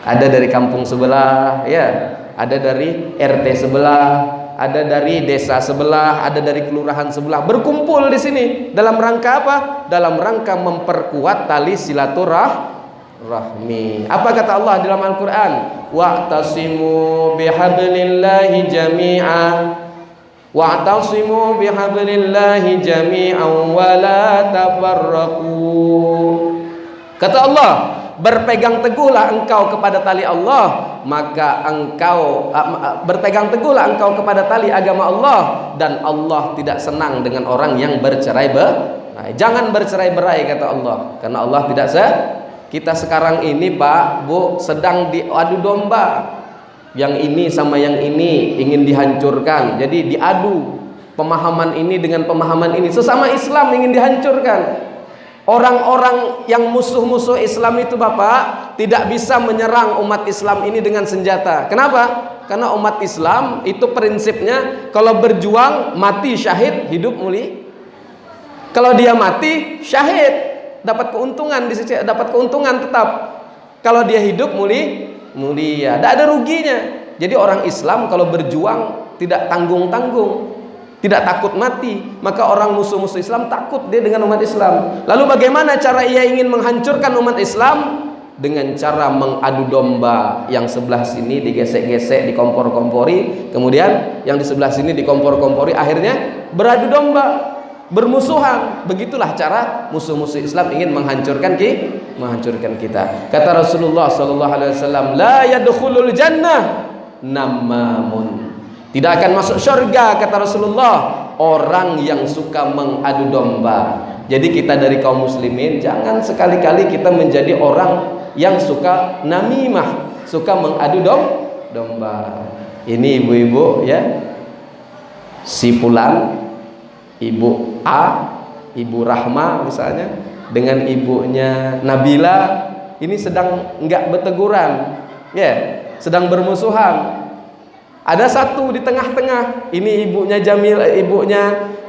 Ada dari kampung sebelah, ya, ada dari RT sebelah, ada dari desa sebelah, ada dari kelurahan sebelah, berkumpul di sini dalam rangka apa? Dalam rangka memperkuat tali silaturahmi. Apa kata Allah dalam Al-Qur'an? Wa'tasimu bihablillahi jami'an. Wa'tasimu bihablillahi jami'an wa la tafarraqu. Kata Allah, berpegang teguhlah engkau kepada tali Allah, maka engkau berpegang teguhlah engkau kepada tali agama Allah, dan Allah tidak senang dengan orang yang bercerai-berai. Jangan bercerai-berai kata Allah, karena Allah tidak kita sekarang ini Pak, Bu, sedang diadu domba. Yang ini sama yang ini ingin dihancurkan. Jadi diadu pemahaman ini dengan pemahaman ini. Sesama Islam ingin dihancurkan. Orang-orang yang musuh-musuh Islam itu Bapak tidak bisa menyerang umat Islam ini dengan senjata. Kenapa? Karena umat Islam itu prinsipnya kalau berjuang mati syahid, hidup muli. Kalau dia mati syahid, dapat keuntungan di sisi, dapat keuntungan tetap. Kalau dia hidup mulia, tidak ada ruginya. Jadi orang Islam kalau berjuang tidak tanggung-tanggung, tidak takut mati. Maka orang musuh-musuh Islam takut dia dengan umat Islam. Lalu bagaimana cara ia ingin menghancurkan umat Islam? Dengan cara mengadu domba. Yang sebelah sini digesek-gesek, dikompor-kompori, kemudian yang di sebelah sini dikompor-kompori, akhirnya beradu domba. bermusuhan. Begitulah cara musuh-musuh Islam ingin menghancurkan kita. Kata Rasulullah sallallahu alaihi wasallam, la yadkhulul jannah namamun. Tidak akan masuk surga, kata Rasulullah, orang yang suka mengadu domba. Jadi kita dari kaum muslimin jangan sekali-kali kita menjadi orang yang suka namimah, suka mengadu domba. Ini ibu-ibu ya, si Fulan, ibu A, ibu Rahma misalnya, dengan ibunya Nabila, ini sedang enggak berteguran, ya, sedang bermusuhan. Ada satu di tengah-tengah, ini ibunya Jamil,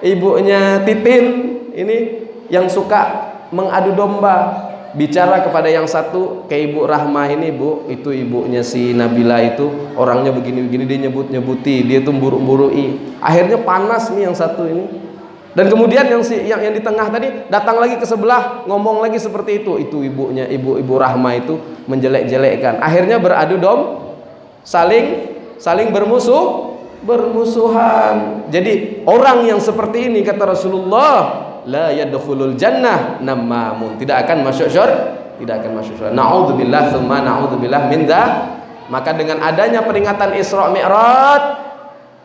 ibunya Titin, ini yang suka mengadu domba. Bicara kepada yang satu, ke ibu Rahma ini, bu, itu ibunya si Nabila itu orangnya begini-begini, dia nyebut-nyebuti, dia tuh buruk-burui. Akhirnya panas nih yang satu ini. Dan kemudian yang di tengah tadi datang lagi ke sebelah, ngomong lagi seperti itu ibunya, ibu Rahma itu menjelek-jelekkan. Akhirnya beradu saling bermusuhan. Jadi orang yang seperti ini, kata Rasulullah, la yadkhulul jannah namamun, tidak akan masuk surga. Naudzubillah tsumma naudzubillah min dzalik. Maka dengan adanya peringatan Isra Mi'raj,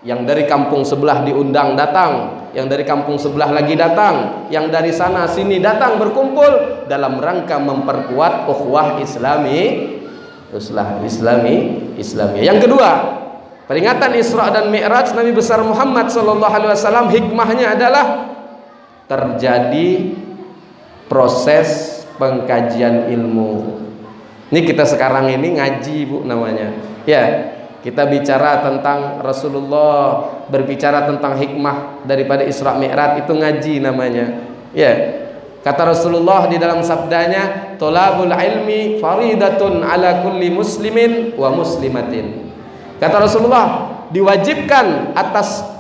yang dari kampung sebelah diundang datang, yang dari kampung sebelah lagi datang, yang dari sana sini datang berkumpul dalam rangka memperkuat ukhuwah Islamiyah. Yang kedua, peringatan Isra dan Mi'raj Nabi besar Muhammad sallallahu alaihi wasallam, hikmahnya adalah terjadi proses pengkajian ilmu. Ini kita sekarang ini ngaji, bu, namanya. Ya, kita bicara tentang Rasulullah, berbicara tentang hikmah daripada Isra Mi'raj, itu ngaji namanya. Ya, kata Rasulullah di dalam sabdanya, tolabul ilmi faridatun ala kulli muslimin wa muslimatin. Kata Rasulullah, diwajibkan atas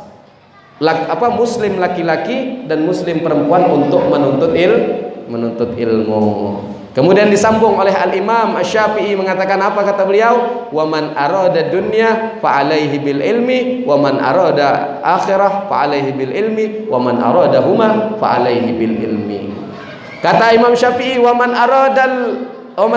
muslim laki-laki dan muslim perempuan untuk menuntut ilmu. Kemudian disambung oleh Al-Imam Asy-Syafi'i, mengatakan apa kata beliau? Wa man arada dunya fa alaihi bil ilmi wa man arada akhirah fa alaihi bil ilmi wa man arada huma fa alaihi bil ilmi. Kata Imam Syafi'i, wa man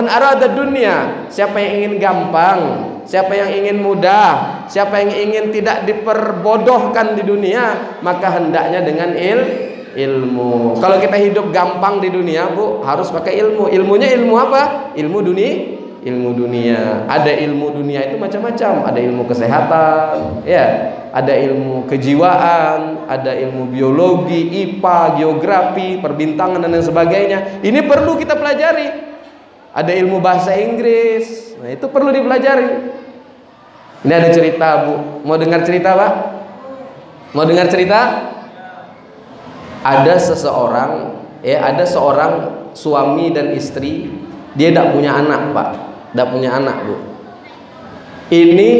arada dunya, siapa yang ingin gampang, siapa yang ingin mudah, siapa yang ingin tidak diperbodohkan di dunia, maka hendaknya dengan ilmu. Kalau kita hidup gampang di dunia, bu, harus pakai ilmu. Ilmunya ilmu apa? Ilmu dunia. Ada ilmu dunia itu macam-macam. Ada ilmu kesehatan, ya, ada ilmu kejiwaan, ada ilmu biologi, IPA, geografi, perbintangan dan lain sebagainya. Ini perlu kita pelajari. Ada ilmu bahasa Inggris, nah itu perlu dipelajari. Ini ada cerita, bu, mau dengar cerita, pak? Mau dengar cerita? Ada seorang suami dan istri, dia tidak punya anak, pak, tidak punya anak, bu. Ini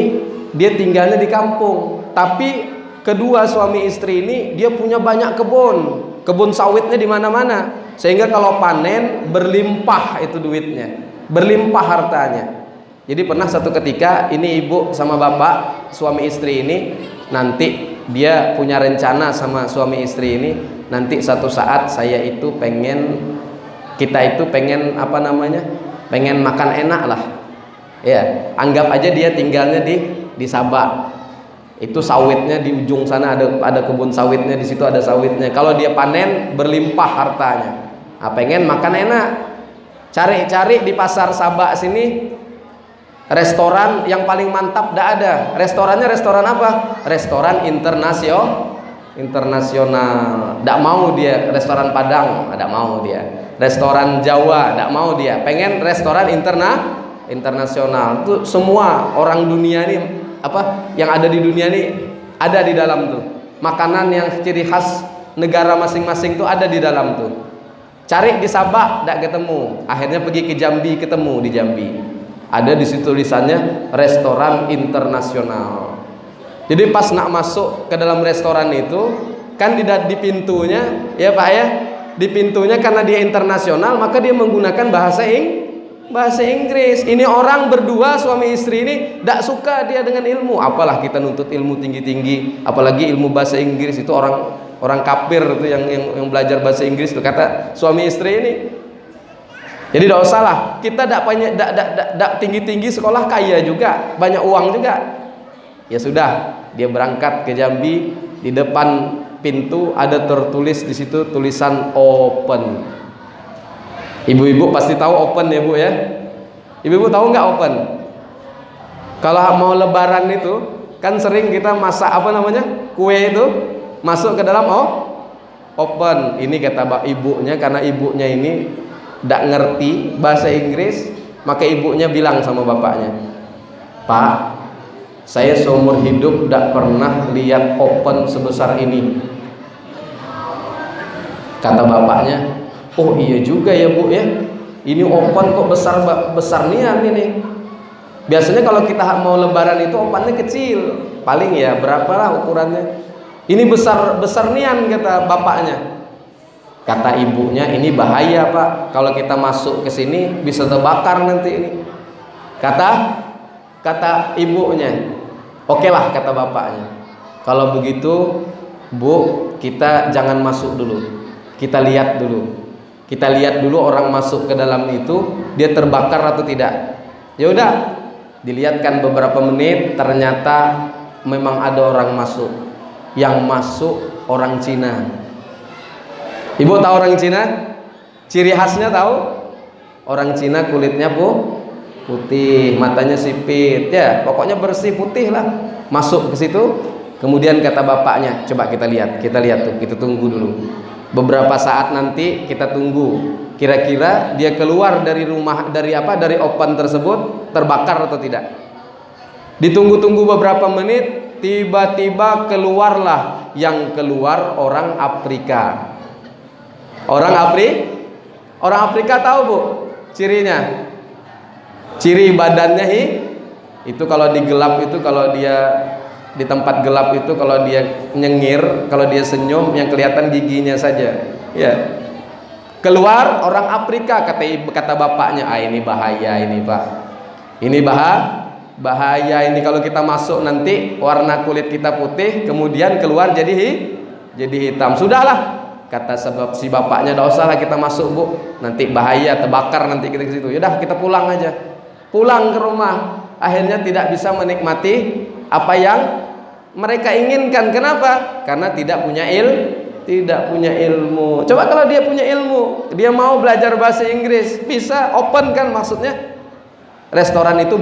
dia tinggalnya di kampung, tapi kedua suami istri ini dia punya banyak kebun sawitnya di mana-mana. Sehingga kalau panen berlimpah itu duitnya, berlimpah hartanya. Jadi pernah satu ketika ini ibu sama bapak suami istri ini, nanti dia punya rencana sama suami istri ini, nanti satu saat kita itu pengen pengen makan enak lah. Ya, anggap aja dia tinggalnya di Sabah. Itu sawitnya di ujung sana, ada kebun sawitnya, di situ ada sawitnya. Kalau dia panen berlimpah hartanya. Nah, pengen makan enak, cari-cari di pasar Sabak sini restoran yang paling mantap tidak ada. Restorannya restoran apa? Restoran internasional. Tidak mau dia restoran Padang, tidak mau dia. Restoran Jawa, tidak mau dia. Pengen restoran internasional. Itu semua orang dunia ini, yang ada di dunia ini ada di dalam tuh. Makanan yang ciri khas negara masing-masing tuh ada di dalam tuh. Cari di Sabah tidak ketemu, akhirnya pergi ke Jambi, ketemu di Jambi. Ada di situ tulisannya restoran internasional. Jadi pas nak masuk ke dalam restoran itu, kan di pintunya, ya pak ya, di pintunya karena dia internasional, maka dia menggunakan bahasa Inggris. Ini orang berdua suami istri ini tidak suka dia dengan ilmu. Apalah kita nuntut ilmu tinggi-tinggi, apalagi ilmu bahasa Inggris, itu orang orang kafir itu yang belajar bahasa Inggris tuh, kata suami istri ini. Jadi tidak usah lah, kita tidak tinggi-tinggi sekolah, kaya juga, banyak uang juga. Ya sudah, dia berangkat ke Jambi, di depan pintu ada tertulis di situ tulisan open. Ibu-ibu pasti tahu open ya Bu ya. Ibu-ibu tahu nggak open? Kalau mau lebaran itu kan sering kita masak apa namanya, kue itu masuk ke dalam open. Ini kata ibunya, karena ibunya ini tidak ngerti bahasa Inggris, maka ibunya bilang sama bapaknya, Pak, saya seumur hidup tidak pernah lihat open sebesar ini. Kata bapaknya, oh iya juga ya Bu ya, ini open kok besar nian ini. Biasanya kalau kita mau lebaran itu opennya kecil, paling ya berapalah ukurannya. Ini besar nian, kata bapaknya. Kata ibunya, ini bahaya Pak, kalau kita masuk ke sini bisa terbakar nanti ini. Kata ibunya, oke lah, kata bapaknya, kalau begitu Bu, kita jangan masuk dulu, kita lihat dulu orang masuk ke dalam itu dia terbakar atau tidak. Ya udah, dilihatkan beberapa menit, ternyata memang ada orang masuk. Yang masuk orang Cina. Ibu tahu orang Cina? Ciri khasnya tahu? Orang Cina kulitnya putih, matanya sipit, ya pokoknya bersih putih lah. Masuk ke situ, kemudian kata bapaknya, coba kita lihat tuh, kita tunggu dulu. Beberapa saat nanti kita tunggu, kira-kira dia keluar dari dari open tersebut terbakar atau tidak. Ditunggu-tunggu beberapa menit, tiba-tiba keluarlah, yang keluar orang Afrika. Orang Afrika tahu Bu cirinya? Ciri badannya itu kalau di gelap itu, kalau dia di tempat gelap itu, kalau dia nyengir, kalau dia senyum, yang kelihatan giginya saja. Ya. Keluar orang Afrika, kata bapaknya, ini bahaya ini Pak. Ini bahaya ini, kalau kita masuk nanti warna kulit kita putih, kemudian keluar jadi hitam. Sudahlah, kata si bapaknya, tidak usah lah kita masuk Bu, nanti bahaya, terbakar nanti kita ke situ. Yaudah, kita pulang aja. Pulang ke rumah, akhirnya tidak bisa menikmati apa yang mereka inginkan. Kenapa? Karena tidak punya ilmu. Coba kalau dia punya ilmu, dia mau belajar bahasa Inggris, bisa open kan, maksudnya restoran itu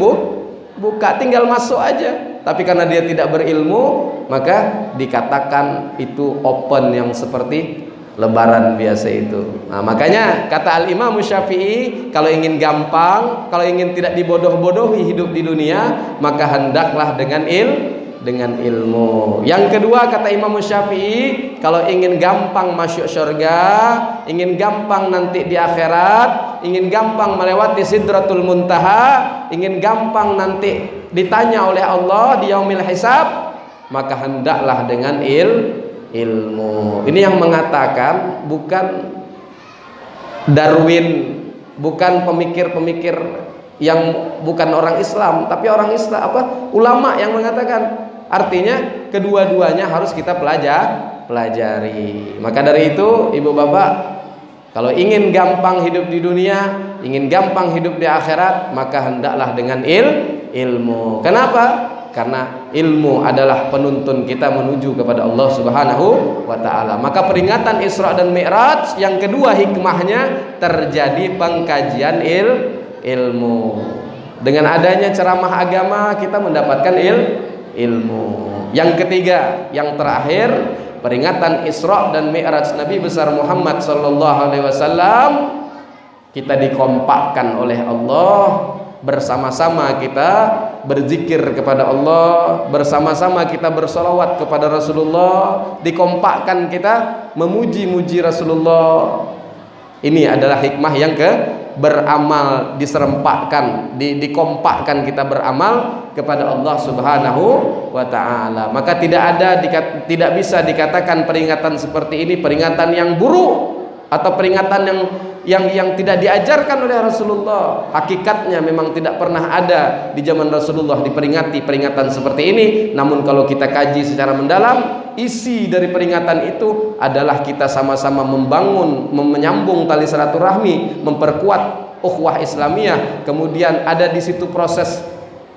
buka, tinggal masuk aja. Tapi karena dia tidak berilmu, maka dikatakan itu open yang seperti lebaran biasa itu. Nah, makanya kata Al-Imam Syafi'i, kalau ingin gampang, kalau ingin tidak dibodoh-bodohi hidup di dunia, maka hendaklah dengan ilmu. Yang kedua kata Imam Syafi'i, kalau ingin gampang masuk surga, ingin gampang nanti di akhirat, ingin gampang melewati Sidratul Muntaha, ingin gampang nanti ditanya oleh Allah di yaumil hisab, maka hendaklah dengan ilmu. Ini yang mengatakan bukan Darwin, bukan pemikir-pemikir yang bukan orang Islam, tapi orang Islam, ulama yang mengatakan. Artinya kedua-duanya harus kita pelajari. Maka dari itu ibu bapak, kalau ingin gampang hidup di dunia, ingin gampang hidup di akhirat, maka hendaklah dengan ilmu. Kenapa? Karena ilmu adalah penuntun kita menuju kepada Allah Subhanahu wa ta'ala. Maka peringatan Isra dan Mi'raj yang kedua hikmahnya, terjadi pengkajian ilmu. Dengan adanya ceramah agama kita mendapatkan ilmu. Yang ketiga, yang terakhir, peringatan Isra dan Mi'raj Nabi besar Muhammad sallallahu alaihi wasallam, kita dikompakkan oleh Allah, bersama-sama kita berzikir kepada Allah, bersama-sama kita bersolawat kepada Rasulullah, dikompakkan kita memuji-muji Rasulullah. Ini adalah hikmah yang beramal, diserempakkan, dikompakkan kita beramal kepada Allah Subhanahu wa ta'ala. Maka tidak bisa dikatakan peringatan seperti ini peringatan yang buruk atau peringatan yang tidak diajarkan oleh Rasulullah. Hakikatnya memang tidak pernah ada di zaman Rasulullah diperingati peringatan seperti ini. Namun kalau kita kaji secara mendalam, isi dari peringatan itu adalah kita sama-sama membangun, menyambung tali silaturahmi, memperkuat ukhuwah Islamiyah. Kemudian ada di situ proses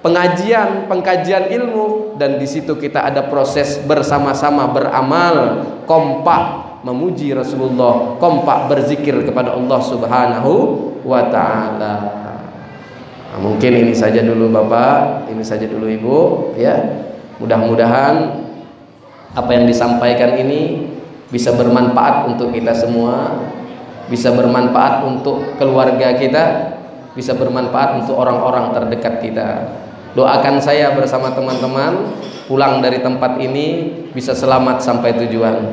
pengkajian ilmu, dan di situ kita ada proses bersama-sama beramal, kompak memuji Rasulullah, kompak berzikir kepada Allah Subhanahu wa taala. Nah, mungkin ini saja dulu Bapak, ini saja dulu Ibu ya. Mudah-mudahan apa yang disampaikan ini bisa bermanfaat untuk kita semua, bisa bermanfaat untuk keluarga kita, bisa bermanfaat untuk orang-orang terdekat kita. Doakan saya bersama teman-teman pulang dari tempat ini bisa selamat sampai tujuan.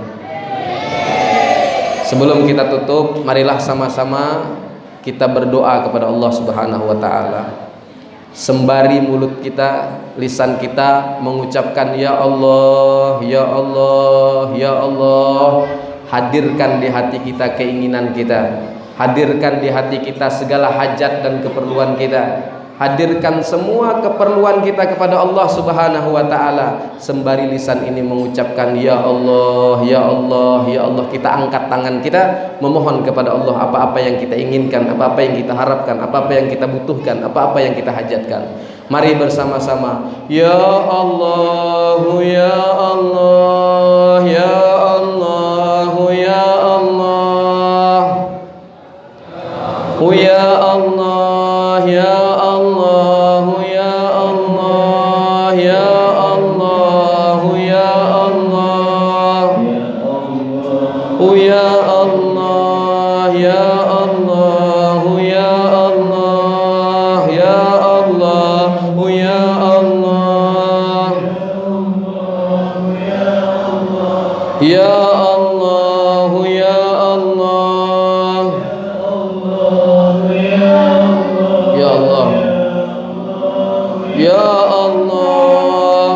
Sebelum kita tutup, marilah sama-sama kita berdoa kepada Allah Subhanahu wa taala. Sembari mulut kita, lisan kita mengucapkan ya Allah, ya Allah, ya Allah, hadirkan di hati kita keinginan kita, hadirkan di hati kita segala hajat dan keperluan kita. Hadirkan semua keperluan kita kepada Allah Subhanahu wa taala. Sembari lisan ini mengucapkan ya Allah, ya Allah, ya Allah, kita angkat tangan kita memohon kepada Allah apa-apa yang kita inginkan, apa-apa yang kita harapkan, apa-apa yang kita butuhkan, apa-apa yang kita hajatkan. Mari bersama-sama. Ya Allah, ya Allah, ya Allah, ya Allah. Ya Allah, ya Allah, ya Allah, ya Allah, ya Allah, ya Allah, ya Allah, ya Allah, ya Allah, ya Allah, ya Allah, ya Allah. Ya Allah,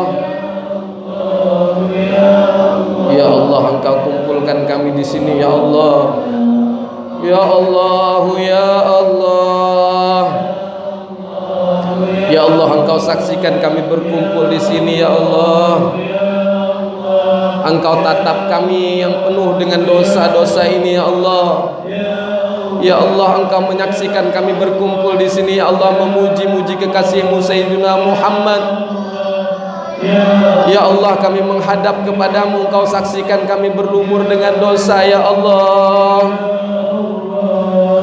ya Allah, Engkau kumpulkan kami di sini ya Allah. Ya Allah, ya Allah, ya Allah, Engkau saksikan kami berkumpul di sini ya Allah. Engkau tatap kami yang penuh dengan dosa-dosa ini ya Allah. Ya Allah, Engkau menyaksikan kami berkumpul di sini ya Allah, memuji-muji kekasih-Mu Sayyidina Muhammad. Ya Allah, kami menghadap kepadamu, Engkau saksikan kami berlumur dengan dosa ya Allah.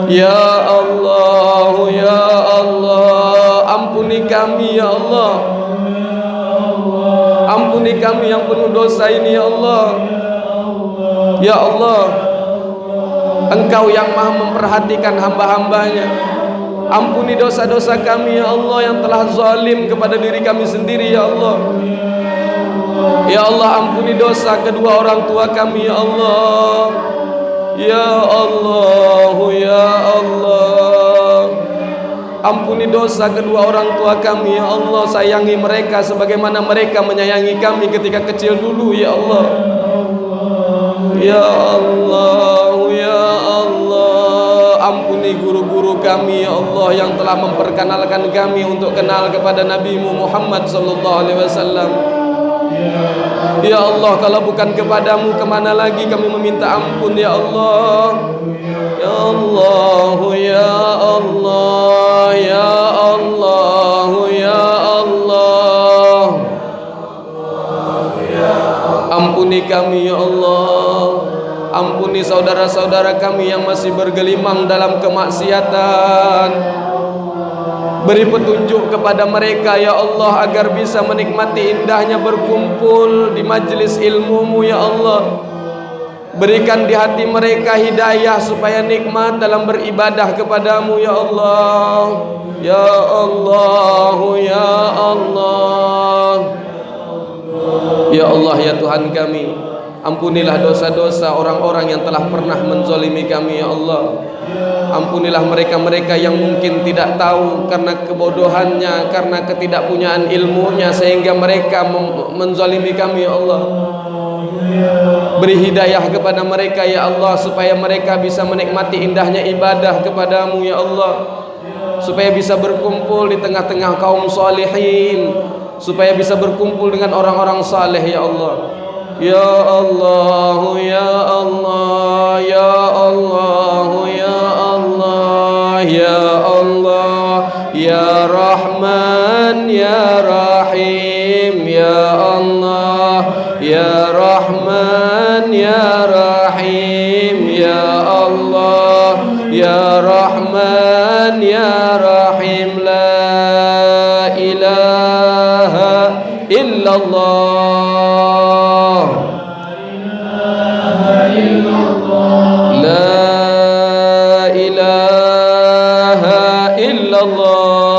Ya Allah, ya Allah, ampuni kami ya Allah. Ampuni kami yang penuh dosa ini ya Allah. Ya Allah, Engkau yang maha memperhatikan hamba-hambanya. Ampuni dosa-dosa kami ya Allah yang telah zalim kepada diri kami sendiri ya Allah. Ya Allah, ampuni dosa kedua orang tua kami ya Allah. Ya Allah, ya Allah, ampuni dosa kedua orang tua kami ya Allah. Sayangi mereka sebagaimana mereka menyayangi kami ketika kecil dulu ya Allah. Ya Allah, ya Allah, ampuni guru-guru kami ya Allah yang telah memperkenalkan kami untuk kenal kepada Nabi-Mu Muhammad sallallahu alaihi wasallam. Ya Allah, kalau bukan kepadamu kemana lagi kami meminta ampun ya Allah. Ya Allah, ya Allah, ya Allah, ya Allah, ampuni kami ya Allah. Ampuni saudara-saudara kami yang masih bergelimang dalam kemaksiatan. Beri petunjuk kepada mereka ya Allah agar bisa menikmati indahnya berkumpul di majlis ilmu-Mu ya Allah. Berikan di hati mereka hidayah supaya nikmat dalam beribadah kepadamu ya Allah. Ya Allah, ya Allah, ya Allah, ya Tuhan kami, ampunilah dosa-dosa orang-orang yang telah pernah menzalimi kami ya Allah. Ampunilah mereka-mereka yang mungkin tidak tahu karena kebodohannya, karena ketidakpunyaan ilmunya sehingga mereka menzalimi kami ya Allah. Beri hidayah kepada mereka ya Allah supaya mereka bisa menikmati indahnya ibadah kepadamu ya Allah, supaya bisa berkumpul di tengah-tengah kaum salihin, supaya bisa berkumpul dengan orang-orang saleh ya Allah. Ya Allah, Ya Allah, Ya Allah, Ya Allah, Ya Allah, Ya Rahman, Ya Rahim, Ya Allah, Ya Rahman, Ya Rahim, Ya Allah, Ya Rahman, Ya Rahim, La ilaha illallah. La ilaha illallah.